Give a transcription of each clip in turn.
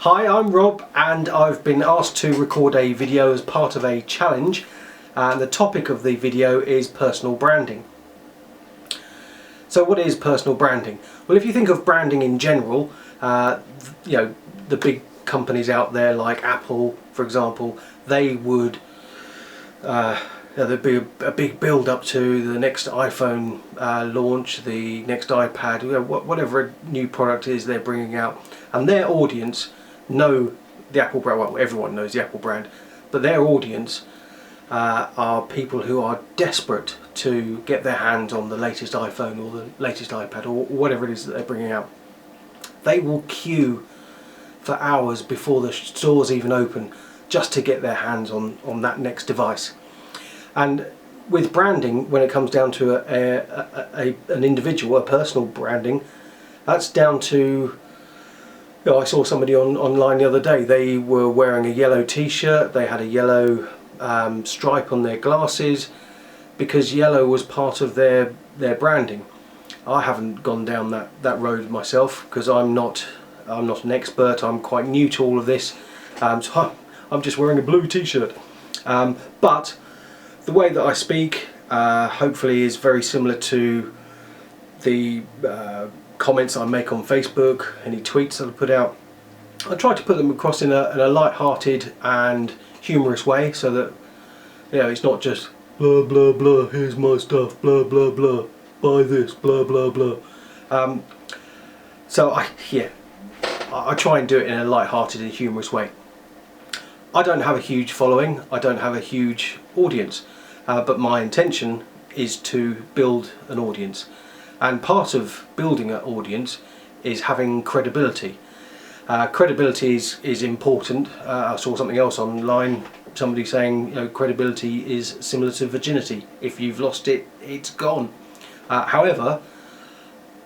Hi, I'm Rob and I've been asked to record a video as part of a challenge, and the topic of the video is personal branding. So what is personal branding? Well, if you think of branding in general, the big companies out there like Apple, for example, they would there'd be a big build up to the next iPhone launch, the next iPad, whatever a new product is they're bringing out, and their audience know the Apple brand. Well, everyone knows the Apple brand, but their audience are people who are desperate to get their hands on the latest iPhone or the latest iPad or whatever it is that they're bringing out. They will queue for hours before the stores even open just to get their hands on that next device. And with branding, when it comes down to an individual, a personal branding, that's down to, I saw somebody online the other day. They were wearing a yellow t-shirt, they had a yellow stripe on their glasses because yellow was part of their branding. I haven't gone down that road myself because I'm not an expert. I'm quite new to all of this, so I'm just wearing a blue t-shirt, but the way that I speak hopefully is very similar to the comments I make on Facebook, any tweets that I put out. I try to put them across in a light-hearted and humorous way, so that it's not just blah blah blah, here's my stuff, blah blah blah, buy this, blah blah blah. So I try and do it in a light-hearted and humorous way. I don't have a huge following, I don't have a huge audience, but my intention is to build an audience, and part of building an audience is having credibility. Credibility is important. I saw something else online, somebody saying credibility is similar to virginity. If you've lost it, it's gone. However,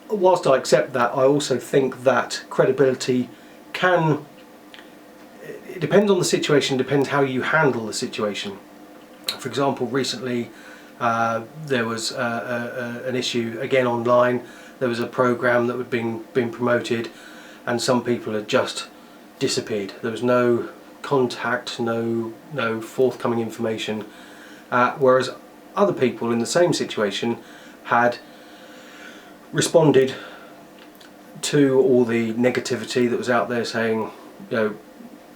whilst I accept that, I also think that credibility it depends on the situation, depends how you handle the situation. For example, recently there was an issue again online. There was a program that was being promoted, and some people had just disappeared. There was no contact, no forthcoming information, whereas other people in the same situation had responded to all the negativity that was out there, saying,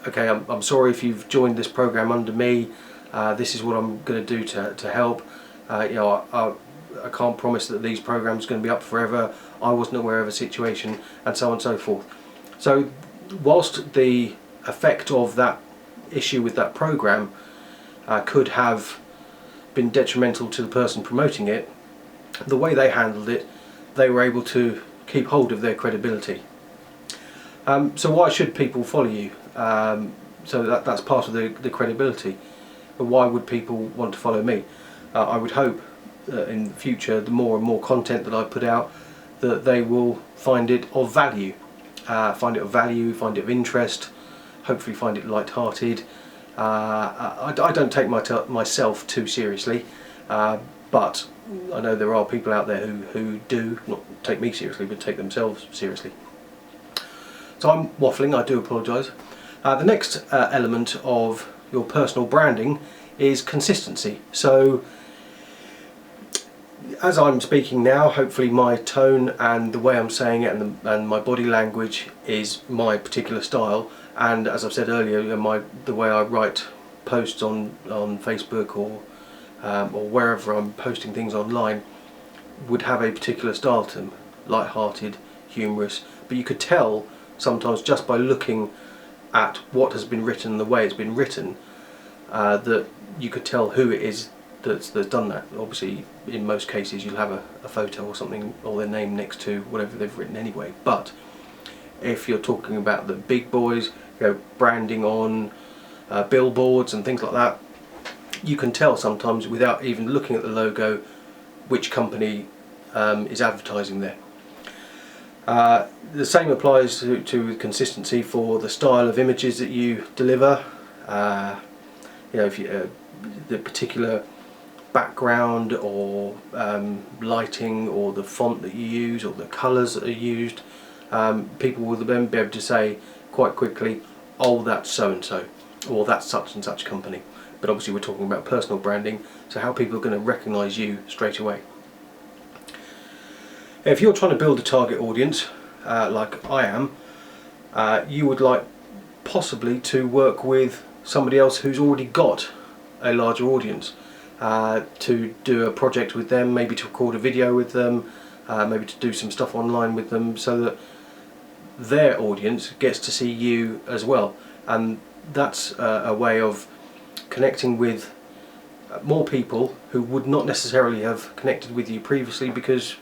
okay, I'm sorry if you've joined this program under me. This is what I'm going to do to help. I can't promise that these programs are going to be up forever. I wasn't aware of a situation, and so on and so forth. So whilst the effect of that issue with that program could have been detrimental to the person promoting it, the way they handled it, they were able to keep hold of their credibility. So why should people follow you? So that's part of the credibility. But why would people want to follow me? I would hope that in the future, the more and more content that I put out, that they will find it of value. Find it of interest, hopefully find it light-hearted. I don't take myself too seriously, but I know there are people out there who do not take me seriously, but take themselves seriously. So I'm waffling, I do apologise. The next element of your personal branding is consistency. So as I'm speaking now, hopefully my tone and the way I'm saying it and my body language is my particular style, and as I've said earlier, the way I write posts on Facebook or wherever I'm posting things online would have a particular style to them, light-hearted, humorous, but you could tell sometimes just by looking at what has been written, the way it's been written, that you could tell who it is that's done that. Obviously in most cases you'll have a photo or something, or their name next to whatever they've written anyway, but if you're talking about the big boys, branding on billboards and things like that, you can tell sometimes without even looking at the logo which company is advertising there. The same applies to consistency for the style of images that you deliver. If the particular background or lighting or the font that you use or the colours that are used, people will then be able to say quite quickly, oh, that's so and so, or that's such and such company. But obviously we're talking about personal branding, so how people are going to recognise you straight away. If you're trying to build a target audience, like I am, you would like possibly to work with somebody else who's already got a larger audience, to do a project with them, maybe to record a video with them, maybe to do some stuff online with them, so that their audience gets to see you as well. And that's a way of connecting with more people who would not necessarily have connected with you previously, because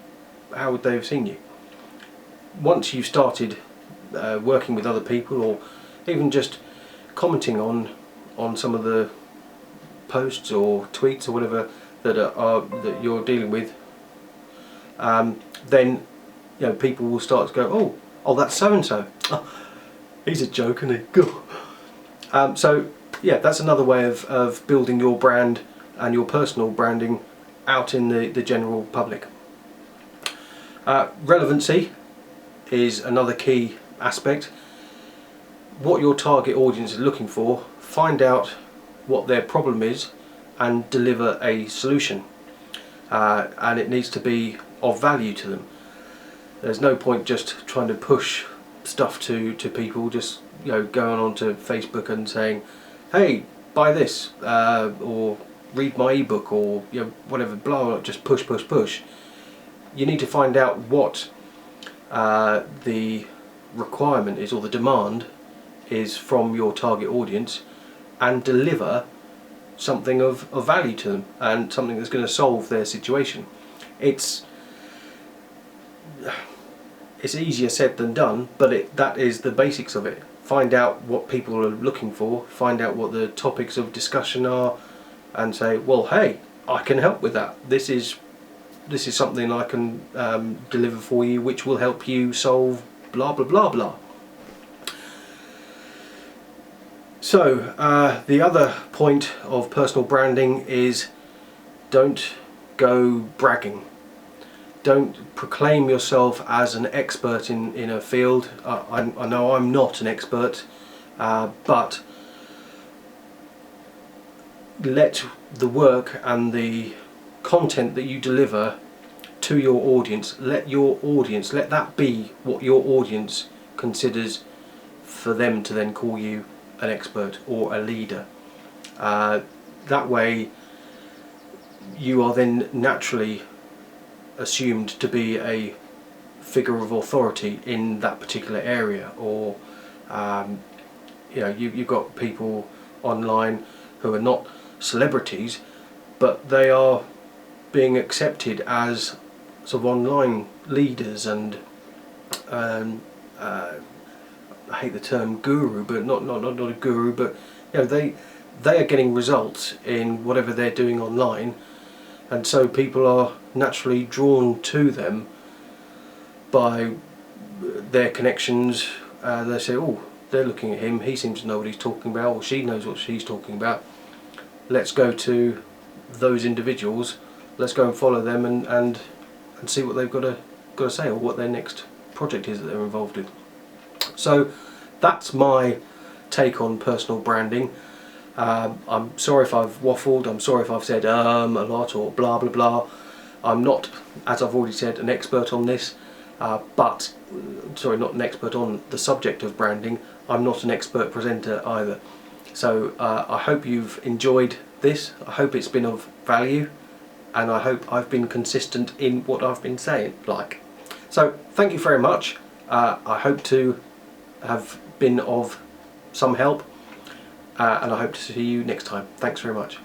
how would they have seen you? Once you've started working with other people, or even just commenting on some of the posts or tweets or whatever that that you're dealing with, then people will start to go, oh, that's so and so. He's a joke, isn't he? So yeah, that's another way of building your brand and your personal branding out in the general public. Relevancy is another key aspect. What your target audience is looking for, find out what their problem is and deliver a solution, and it needs to be of value to them. There's no point just trying to push stuff to people, just going onto Facebook and saying, hey, buy this, or read my ebook, or whatever, blah, just push. You need to find out what the requirement is, or the demand is from your target audience, and deliver something of value to them, and something that's going to solve their situation. It's easier said than done, but that is the basics of it. Find out what people are looking for, find out what the topics of discussion are, and say, well, hey, I can help with that. This is something I can deliver for you, which will help you solve blah blah blah blah. So the other point of personal branding is, don't go bragging. Don't proclaim yourself as an expert in a field. I know I'm not an expert, but let the work and the content that you deliver to your audience, let that be what your audience considers, for them to then call you an expert or a leader. That way you are then naturally assumed to be a figure of authority in that particular area, or you've got people online who are not celebrities, but they are being accepted as sort of online leaders, and I hate the term guru, but not a guru, but they are getting results in whatever they're doing online, and so people are naturally drawn to them by their connections. They say, oh, they're looking at him, he seems to know what he's talking about, or she knows what she's talking about. Let's go to those individuals, let's go and follow them and see what they've got to say, or what their next project is that they're involved in. So that's my take on personal branding. I'm sorry if I've waffled, I'm sorry if I've said a lot, or blah blah blah. I'm not, as I've already said, an expert on this, not an expert on the subject of branding. I'm not an expert presenter either. So I hope you've enjoyed this, I hope it's been of value, and I hope I've been consistent in what I've been saying. So thank you very much. I hope to have been of some help, and I hope to see you next time. Thanks very much.